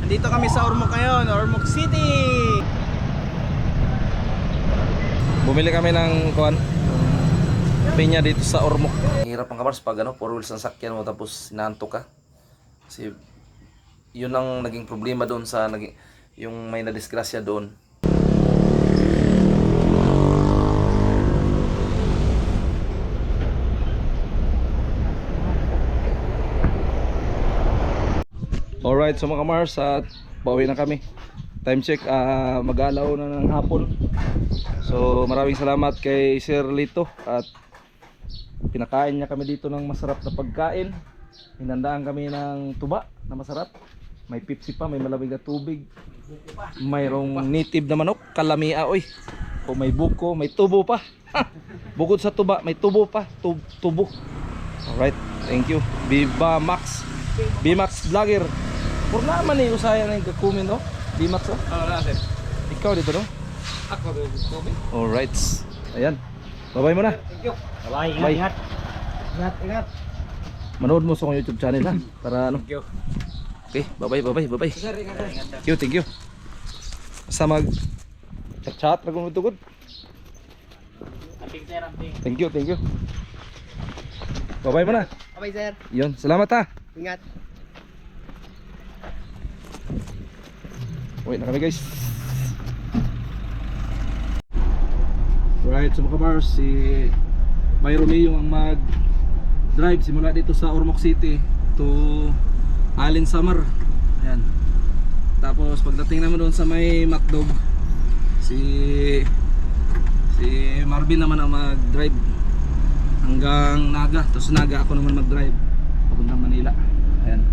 Dito kami sa Ormoc ngayon, Ormoc City. Bumili kami ng pinya dito sa Ormoc. Hirap ang kamars pag 4 wheels ang sakyan mo tapos inaantok ka. Kasi yun ang naging problema doon sa yung may nadisgrasya doon. Alright, so mga kamars, pauwi na kami. Time check, mag-aalaw na ng hapon. So maraming salamat kay Sir Lito at pinakain niya kami dito ng masarap na pagkain. Hinandaan kami ng tuba na masarap. May Pepsi pa, may malamig na tubig. Mayroong native na manok, kalamia oy. O may buko, may tubo pa. Bukod sa tuba, may tubo pa, tubo. Alright, thank you. Viva Max. Bimax Vlogger. Purna man eh, usaya na yung kakumin, no? Bimax, oh? Oo, sir. Ikaw dito, no? Ako rin kumin. Alright. Ayan. Bye-bye muna. Thank you. Bye-bye. Bye. Ingat. Ingat, ingat. Manood mo sa akong YouTube channel, ha? Para ano? Thank you. Okay, bye-bye, bye-bye, bye-bye. Sir, ingat. Thank you. Basta mag chat-chat, nagumutugod. Ating sir, ating. Thank you, thank you. Bye-bye muna. Bye, sir. Yun, salamat ha. Ingat. Wait na kami guys. Right, so mga kabars, si May Romeo ang mag-drive simula dito sa Ormoc City to Allen Summer. Ayan. Tapos pagdating naman doon sa may McDog, si Marvin naman ang mag-drive hanggang Naga. Tapos Naga ako naman mag-drive papuntang Manila. Ayan.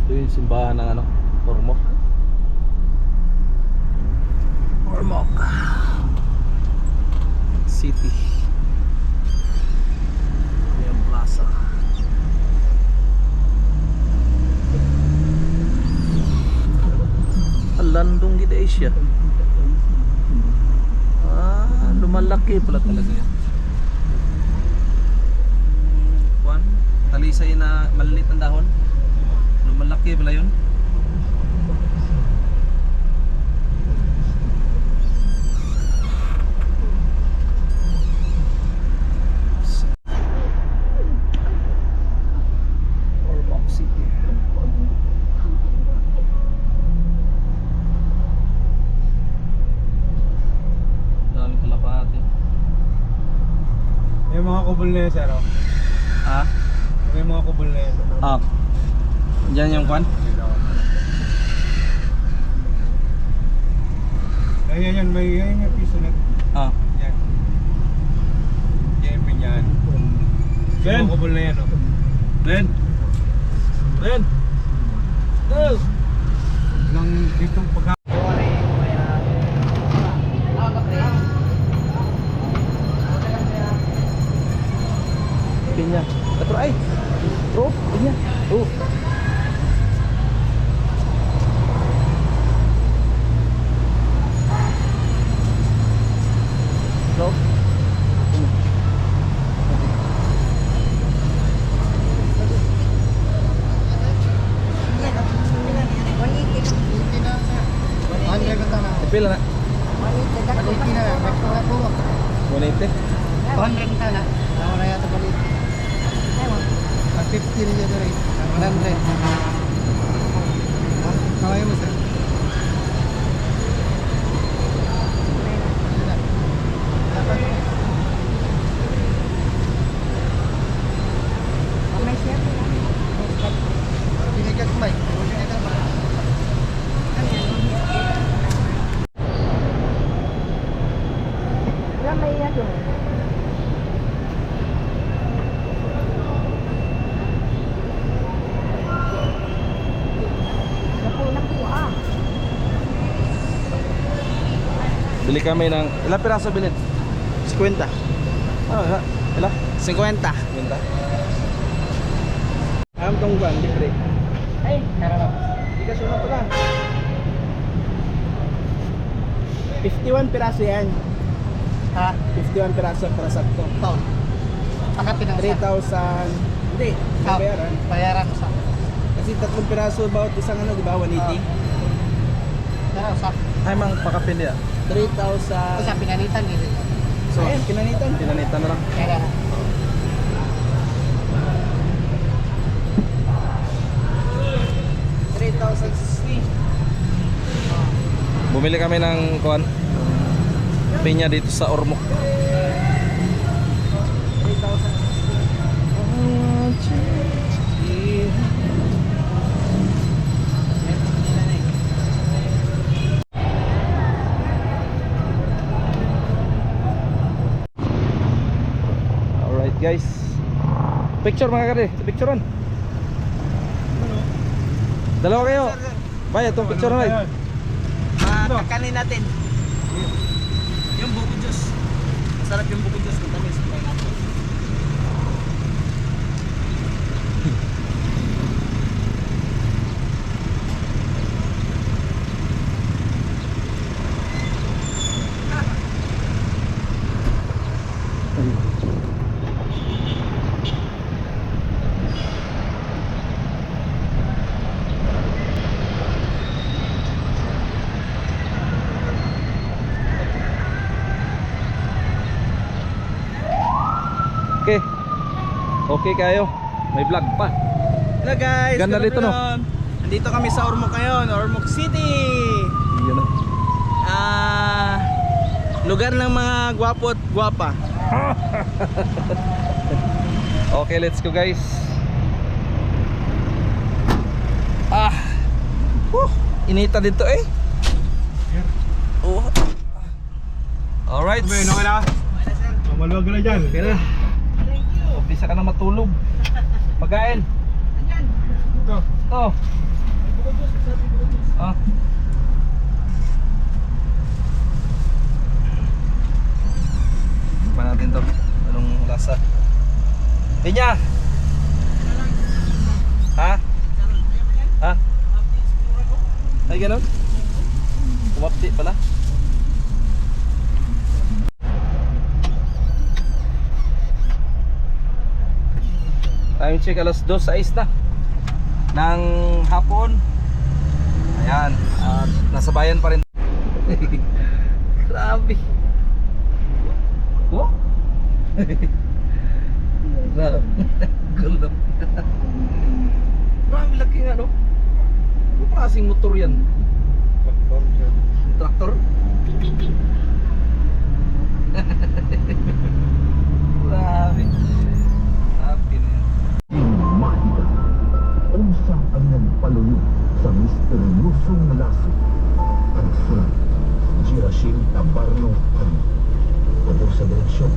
Ito yung simbahan ng Ormoc. Ormoc City. Ayan, plaza. Landong gid Asia. Lumalaki pala talaga yan. Kuan, talisay na maliit ang dahon. Lumalaki pala yun. Ormoc City. Daming kalapati. Yung mga kubol na yun, sir. Oh. Ha? Yung mga kubol na yun. Ah. Diyan yung kwan? Ayan, may piso na. Ah. Yan. Yan yung pinyan. Ben! Yung mga kubol na yan, oh. Ben! Ben! Go! Nang ditong pagka... Pinya. Katro ay. Bro, pinya. Oh. Bro. Pila na? 180. 50 niya doon rin. 100. Kawaya mo, sir. Pinigas may. Bili kami ng ilang piraso bilhin? 50. Ah, ilang? 50. Benta. Alam tong ban, libre. Ay, karap. Ika sunod ko lang. 51 piraso yan. Ha? 51 piraso para sakto. Taon. Pakapin ang 3,000 Hindi, Ah, bayaran. bayaran ko sa. Kasi 3 piraso bawat isang ano, di ba? 180. Pero sa. Ay, mang pakapili ah. 3,000. Sa pinanitan dito. So, ayan, pinanitan. Pinanitan na lang. Kaya na. Bumili kami ng kuan. Pinya dito sa Ormoc. 3,060. Alright guys. Picture mga kare, picturean. Dalawa kayo. Bay, itong picture na. Kakanin natin. Yung buko juice. Masarap yung buko juice. Kung tamis, try natin. Okay. Okay kayo. May vlog pa. Hello guys. Ganda good dito, no? afternoon. Nandito kami sa Ormoc ngayon, Ormoc City. Yun oh. Lugar ng mga gwapo at gwapa. Okay, let's go guys. Ah. Inita dito eh. Oh. Alright. Okay na. Maluwag ka na dyan. Pero umpisa ka na matulog. Pagkain. Ito. Oh. Ah. Tikman natin to. Anong lasa? Pinya. Ha? Ha? Ay ganun? Kumapti pala. Time check alas 2:06 na ng hapon. Ayan, at nasa bayan pa rin. Grabe. Oh? Grabe. Gulap. Grabe laki nga no. Ano klaseng motor yan? Traktor? Grabe. Grabe na yan. Mahika, unsa ang nagpaluyo sa misteryosong laso. Ang sulat, Girashim Tabarno Ano, tungkol sa direksyon,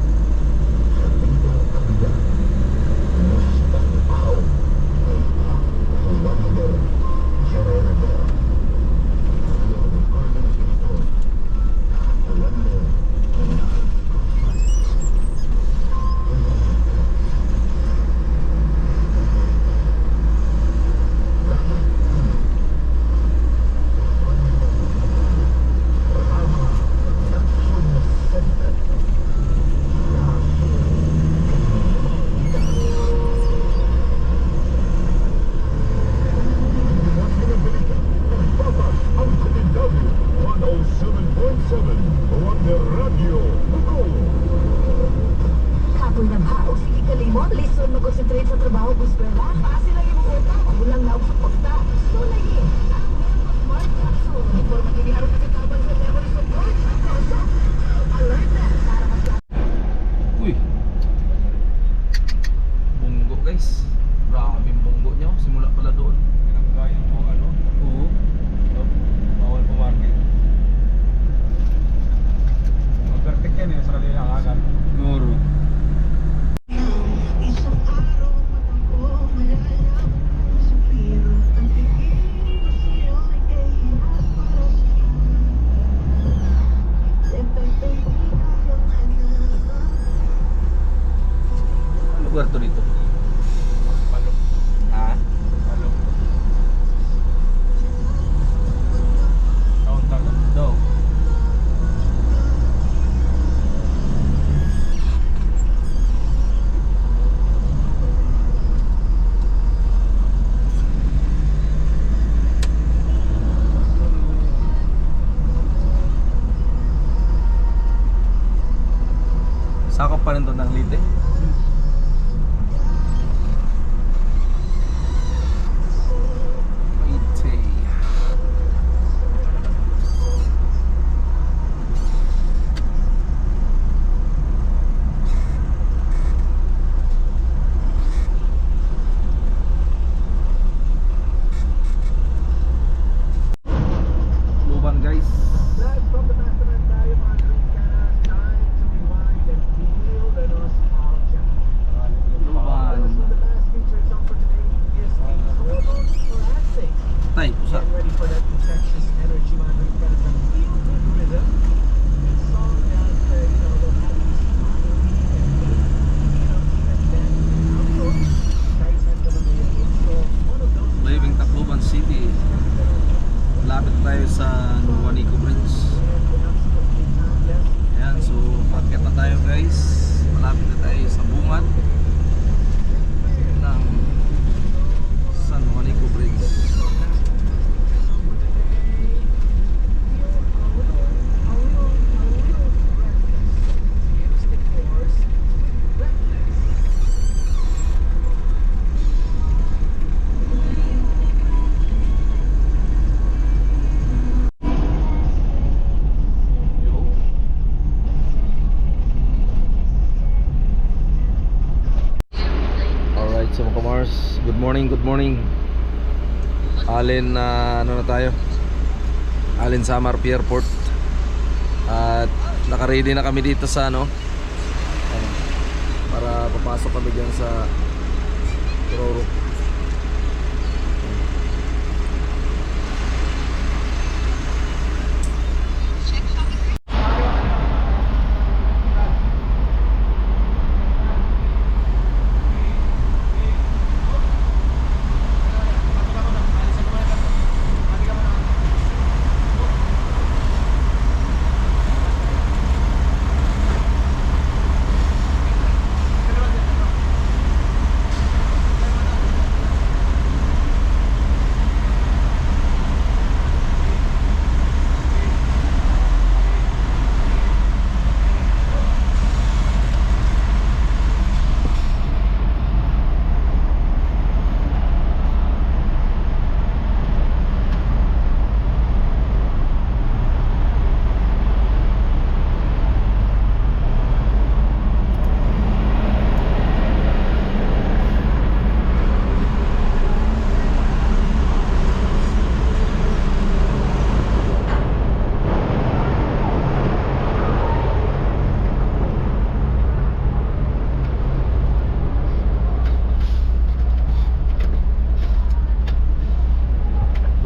sa Tito Abida, Mustang Pao, Wander, Gerardo, Ricardo Pintor, Wander, ang kalendaryo 107.7 Wander Radio Bukol. Kapoy na ba? O sige kalimot, listen mag-concentrate sa trabaho ko eskwela. Paasi lang yung utang, kulang na sa posta. So lagi, ang Member Smart Capsule. Before maginiharap sa kaban sa memory support, also, alert na para mas Uy. Bunggo guys. Grabe yung bunggo niya. Simula pala doon. Pinanggayan mo ano? Oo. Bawal pumarket. Mag-vertic yan sa kanila agad. Guru. isang araw matangko, malalam sa piro. Ang tingin ko sa'yo ay kahinas para sa'yo. Tentay-tay pinayang hanap. Ano lugar to dito? Palo. Ha? Palo. Counter. Do. Sakop pa rin to ng Leyte. Leyte. Luban guys. Live from the Masterman tayo mga Krikanas. Time to rewind and feel the nostalgia. Luban. One of the last featured song for today is a total classic. Tay, pusa. Get ready for that infectious energy mga Krikanas. A feel-good rhythm. This song has will have you smiling and and then outro. Kahit saan ka ba ngayon. So one of those Living Tacloban City. Lapit tayo sa Nuwanico Bridge. Ayan, so paket na tayo guys. Malapit na tayo sa bungan ng San Juanico Bridge. Alright, so mga Mars, good morning, good morning. Alin na ano na tayo? Alin Samar Airport. At naka-ready na kami dito sa ano, para papasok kami diyan sa Tororo.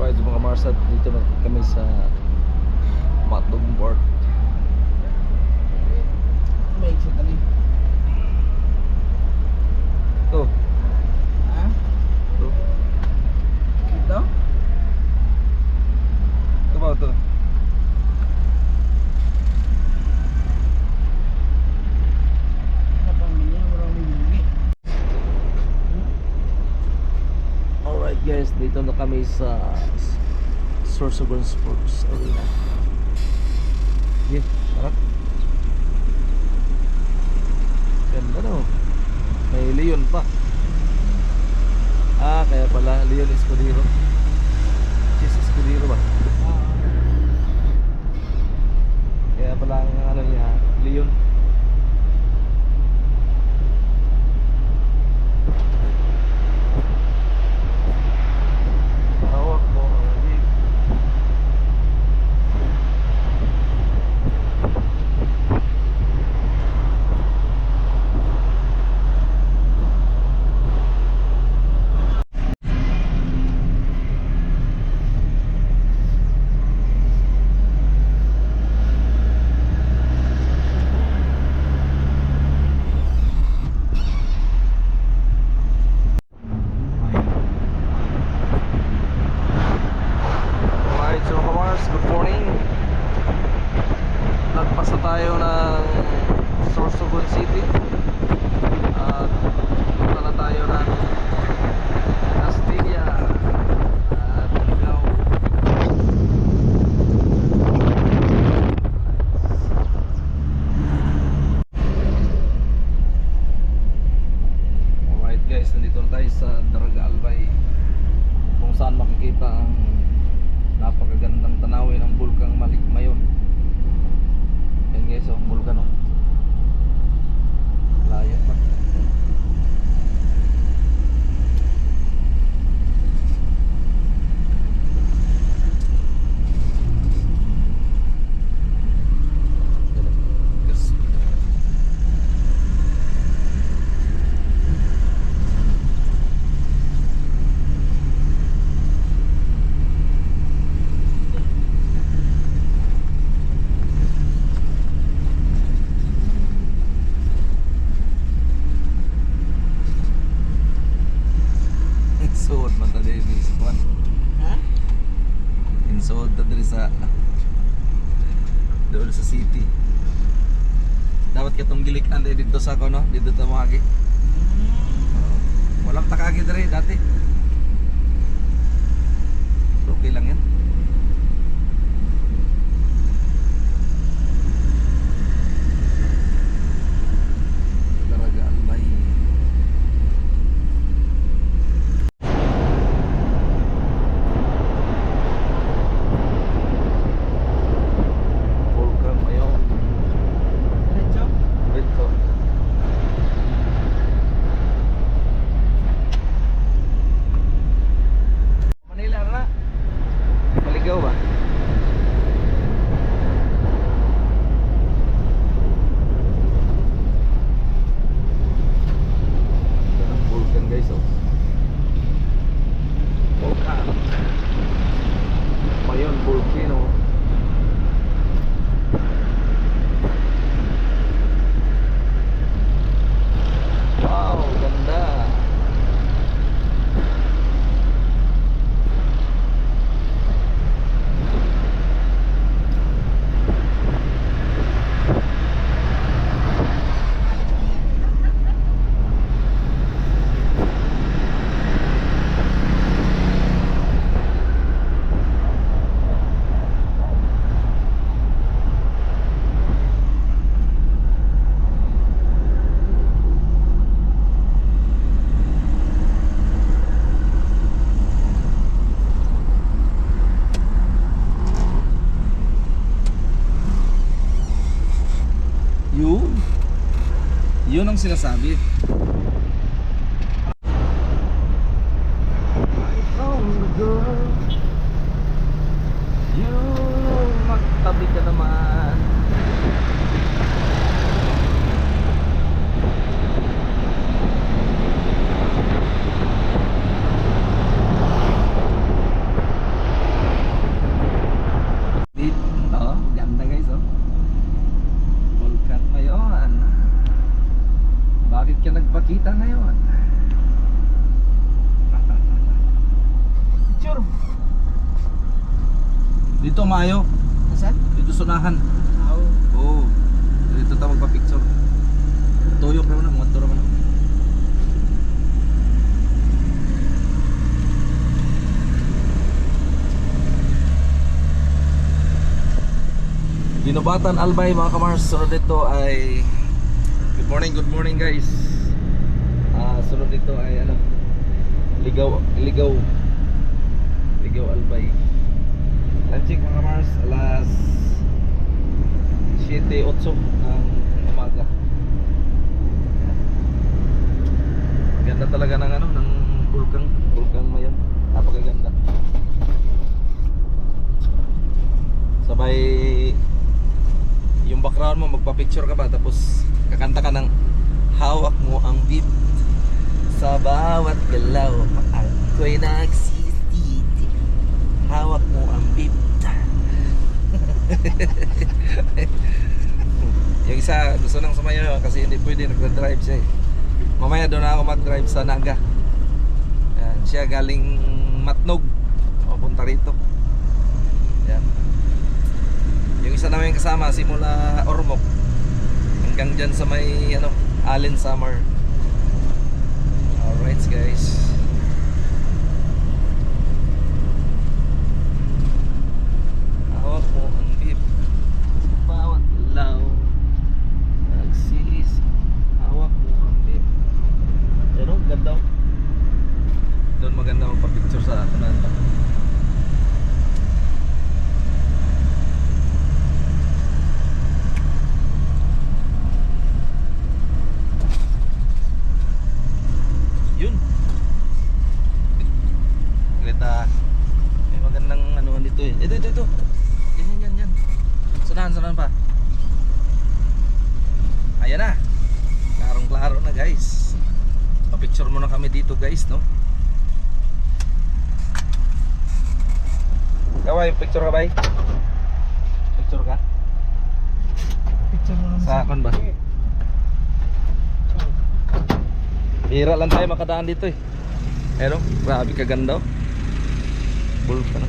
Right, mga Mars, at dito na kami sa Matong Port. May exit ali. Oh, Ha? ito. Ito? Ito ba ito? Napamili, maraming bili. Alright guys, dito na kami sa Sorsogon Sports Arena. Okay, harap. Ganda no. May Leon pa. Ah, kaya pala Leon Escudero. Chis Escudero ba? Kaya pala ang ano niya, Leon. Hawak mo ang wig. makita ang napakagandang tanawin ng Bulkang Mayon. Yan guys, ang bulkan oh. Layo pa. Yes. Insuod man ta diri sa kwan. Ha? Insuod ta diri sa doon sa city. Dapat katong gilikan dito sa ko no, dito ta mo agi. Walang takagi diri dati. Okay lang yan. Daraga Albay. Bulkang Mayon. Diretso. Dito. Manila na. Maligaw ba? Ito ng Bulkan guys oh. Bulkan. Mayon Volcano. Wow, ganda. Yun. Yun ang sinasabi. Yun, magtabi ka naman. Dito, ganda guys oh. Bulkang Mayon. Bakit ka nagpakita ngayon? Picture. Dito Mayo. Nasaan? Dito sunahan. Oo. Oo. Dito tayo magpa-picture. Tuyok naman ang motor naman. Ginobatan Albay mga kamars. Sunod dito ay good morning guys. Sunod dito ay ano, Ligaw Albay. Lunchik mga kamars, alas 7:08 ng umaga. Ganda talaga ng ano, ng Bulkang Mayon. Napakaganda. Sabay yung background mo, magpa-picture ka ba, tapos kakanta ka ng hawak mo ang beat sa bawat galaw, ako'y nagsisiti, hawak mo ang beat. Yung isa gusto nang sumayo kasi hindi pwede, nagdadrive siya eh. Mamaya doon ako mag-drive sa Naga. Yan, siya galing Matnog, papunta rito. Yan. Yung isa namin kasama simula Ormoc hanggang dyan sa may ano, Allen Summer. Alright guys. Hawak mo ang beep sa bawat law, nagsisi. Hawak mo ang beep. Yan o, ganda o. Doon maganda magpa-picture sa ano. Ito. Yan. Sanahan pa. Ayan na. Klarong-klaro na guys. Pa-picture muna kami dito guys, no? Kaway, picture ka bay? Picture ka? Picture mo naman Sa akin ba? Bira lang tayo makadaan dito eh. Pero, grabe kaganda oh. Bulk ka na.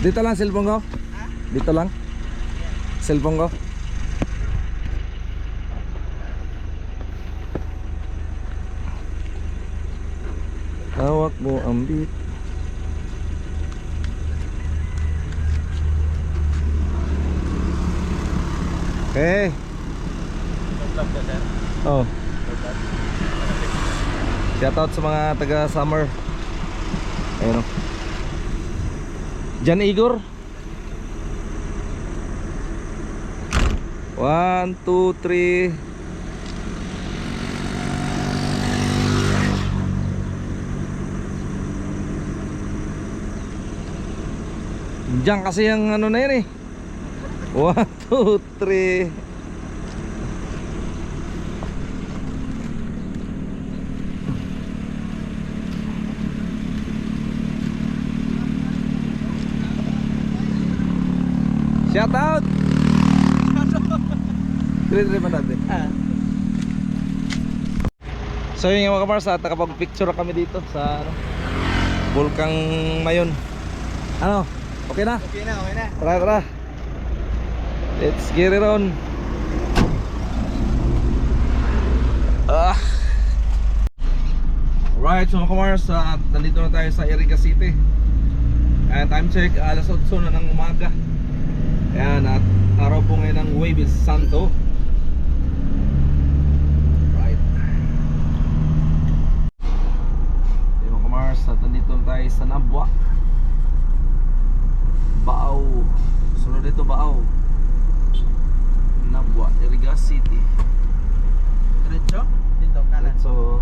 Dito lang cellphone ko. Dito lang. Cellphone ko. Hawak mo ang beat. Okay. Oh. Shoutout sa mga taga Summer. Ayun o. Jan Igor. 1, 2, 3. Diyan kasi yung ano na yan eh. 1, 2, 3. Shout out. Dire pa natin. So yun mga kamars, at nakapag-picture kami dito sa ano, Bulkang Mayon. Ano? Okay na? Okay na. Tara. Let's get it on. Alright, so mga kamars, nandito na tayo sa Iriga City. And time check, alas 8 na ng umaga. Ayan, at araw po ngayon ng Huwebes Santo. Right. Okay mga kamars, at nandito na tayo sa Nabwa. Baaw. Sunod dito Baaw. Nabwa, Iriga City. Diretso? Dito, kanan. So,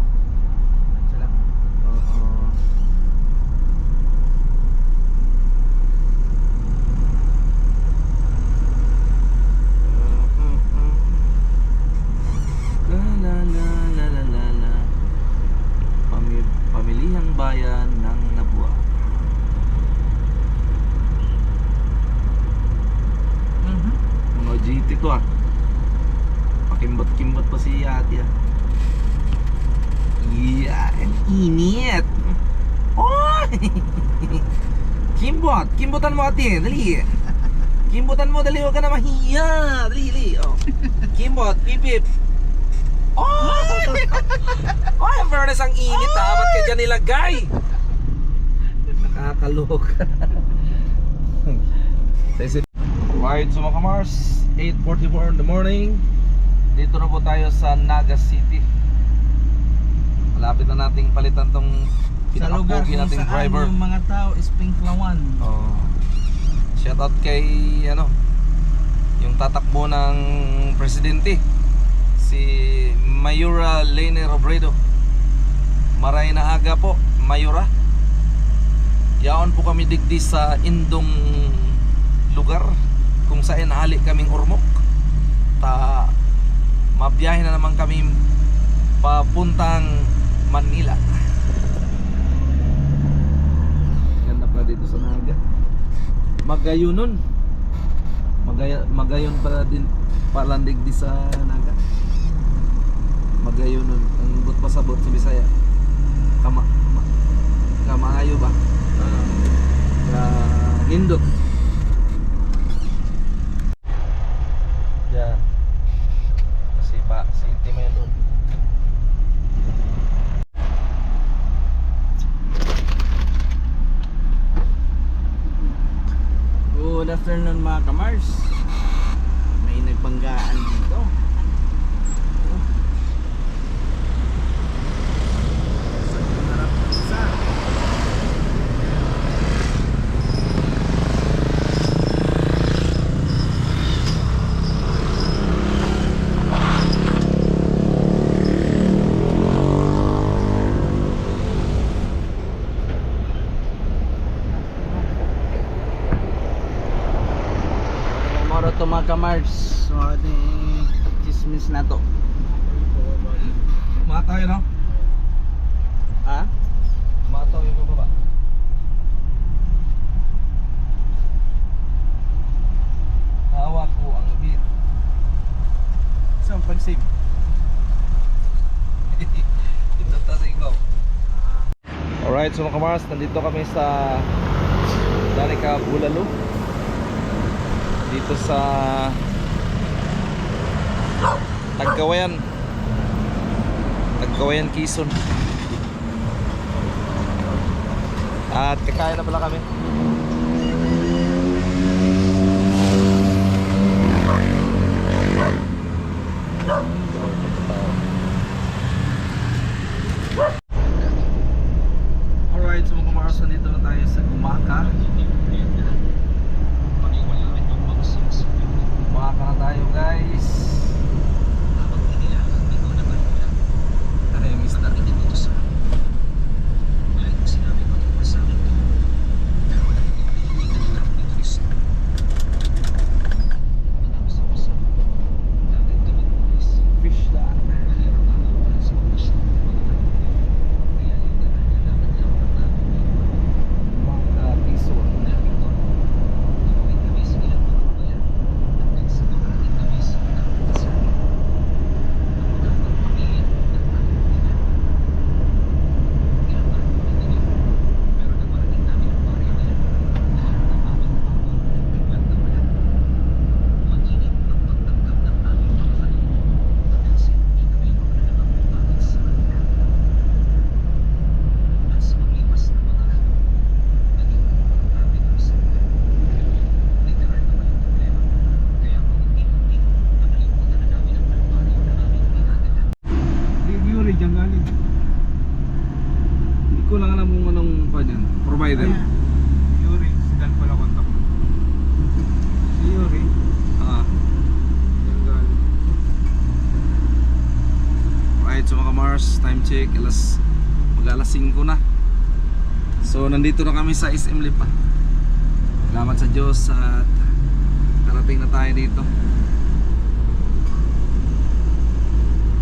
Diretso lang. Pamilihang bayan ng Nabwa. Mga GT to ah. Pakimbot-kimbot pa si ate ah. Yeah, ang init. Oh! Kimbotan mo ate, dali. Kimbotan mo, dali, huwag ka na mahiya. Dali. Oh. Kimbot, pipip. Oh! Oh, ang fairness, ang init ha. Ba't ka dyan nilagay? Nakakaloka. Right, so mga kamars, 8:44 in the morning. Dito na po tayo sa Naga City. Malapit na nating palitan tong Sa lugar pinakapogi kung nating saan driver. yung mga tao is Pinklawan. Oh. Shout out kay ano, yung tatakbo ng presidente, si Mayura Lene Robredo. Maray na aga po, Mayura. Yaon po kami digdi sa indong lugar kung saan nahali kaming urmok. Mabiyahe na naman kami papuntang Manila. Ganda pala dito sa Naga. Magayunon. Magayon pala digdi sa Naga. Magayunon. Ang but pasabot sa Bisaya. Kamaayo ba? Hindot. Yan. City mo yun doon. Good afternoon mga kamars. May nagbanggaan dito. Moro to mga kamars. So ating chismis na to. Mataw yun, no? Ha? Mataw yung baba. Hawak ko ang beat. Saan pag-save? Ito tasig ko. Alright, so mga kamars, nandito kami sa Danica Bulalo. Dito sa Tagkawayan, Quezon. At kakain na pala kami. Alright, so mga kamars, nandito na tayo sa Gumaka. Gumaka na tayo, guys. Ano yung isda? Fish da. Gumaka, Quezon. Yuri, dyan galing. Hindi ko lang alam kung anong pa dyan. Provider. Yuri, si Dan pala kontak mo. Si Yuri, Ah. dyan galing. Right, so mga Mars, time check, mag-alas 5 na. So nandito na kami sa SM Lipa. Salamat sa Diyos at karating na tayo dito.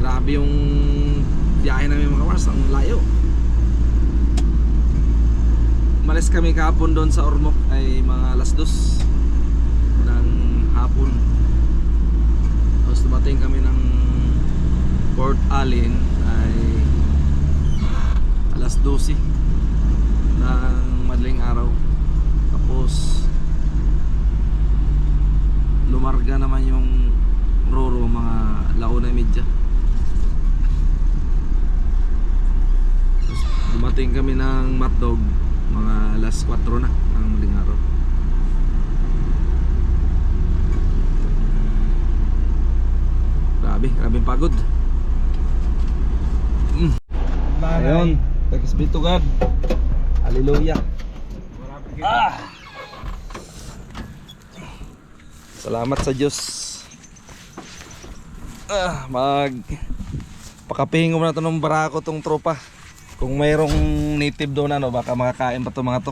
Grabe yung biyahe namin mga Mars, ang layo. Malis kami kahapon doon sa Ormoc ay mga alas 2 ng hapon. Tapos dumating kami ng Port Allen ay alas 12 ng madaling araw. Tapos lumarga naman yung Roro mga launa medya. Tapos dumating kami ng Matdog mga alas 4 na ng madaling araw. Grabing pagod. Ayun, thanks be to God. Hallelujah. Salamat sa Diyos. Pakapihin ko muna ito ng barako tong tropa. Kung mayroong native doon ano, baka makakain pa to mga to.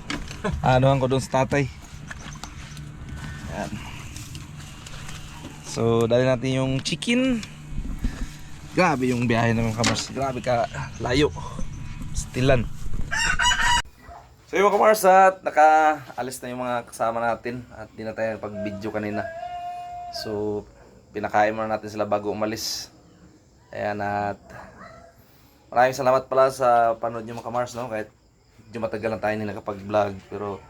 Anuhan ko doon sa tatay. Ayan. So dali natin yung chicken. Grabe yung biyahe naman kamars. Grabe ka layo. Stilan. So yung mga kamars, at nakaalis na yung mga kasama natin. At di na tayo pag-video kanina. So pinakain muna natin sila bago umalis. Ayan, at maraming salamat pala sa panood nyo mga kamars, no? Kahit medyo matagal na tayo nila nakapag-vlog. Pero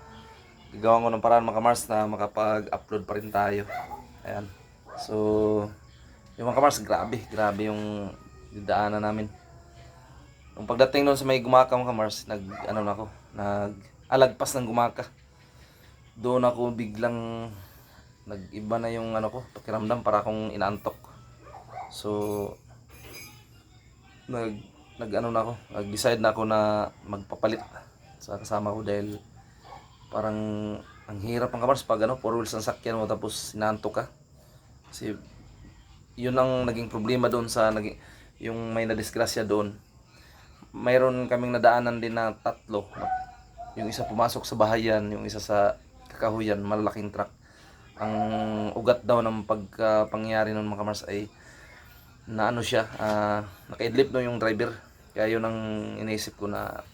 gagawin ko ng paraan mga kamars na makapag-upload pa rin tayo. Ayan. So yung mga kamars, grabe yung daanan namin. Nung pagdating doon sa may Gumaka mga kamars, nag-alagpas ng Gumaka. Doon ako biglang nag-iba na yung pakiramdam, para akong inaantok. So nag-decide na ako na magpapalit sa kasama ko dahil parang ang hirap ng kamars pag 4 wheels ang sakyan mo tapos inaantok ka. Kasi yun ang naging problema doon sa yung may nadisgrasya doon. Mayroon kaming nadaanan din na 3. Yung isa pumasok sa bahayan, yung isa sa Kakahuyan, malalaking truck. ang ugat daw ng pagpangyayari ng mga kamars ay na ano siya, nakaidlip no yung driver. Kaya yun ang iniisip ko na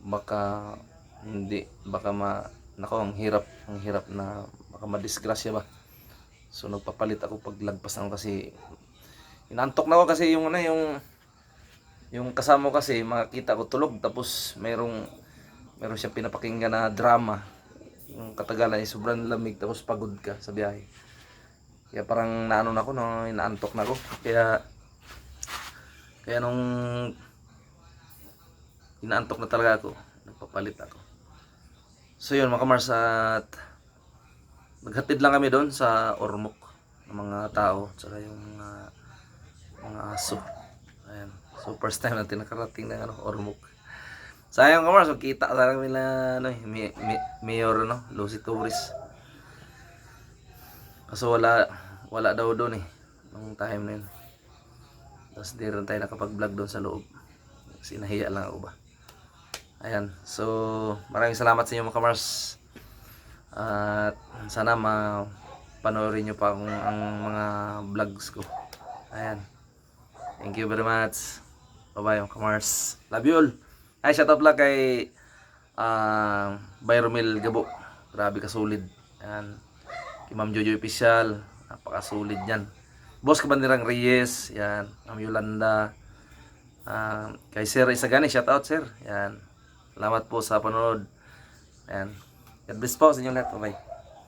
baka hindi, baka ang hirap na baka madisgrasya ba. So nagpapalit ako paglagpas na ako kasi inantok na ako kasi yung yung kasama ko kasi makita ko tulog tapos meron siya pinapakinggan na drama. Yung katagalan ay sobrang lamig tapos pagod ka sa biyahe. Kaya parang naano na ako, no, inaantok na ako. Kaya nung inaantok na talaga ako, nagpapalit ako. So yun mga kamars, at naghatid lang kami doon sa Ormoc ng mga tao, tsaka yung mga aso. Ayan. So first time natin nakarating ng Ormoc. Sayang kamars, magkita talaga nila Mayor Lucy Torres. Kaso wala daw doon nung time na yun. Tapos di rin tayo nakapag-vlog doon sa loob. Kasi nahiya lang ako ba. Ayan. So maraming salamat sa inyo mga kamars. At sana panoorin nyo pa ang mga vlogs ko. Ayan. Thank you very much. Bye bye mga kamars. Love you all. Ay, shout out lang kay Bayromil Gabo. Grabe ka solid. Ayan. Kay Ma'am Jojo Official. Napaka-solid yan. Boss Kabandirang Reyes. Yan. Ma'am Yolanda. Kay Sir Isagani. Shout out sir. Yan. Salamat po sa panonood. Yan. God bless po sa inyo lahat. Bye bye.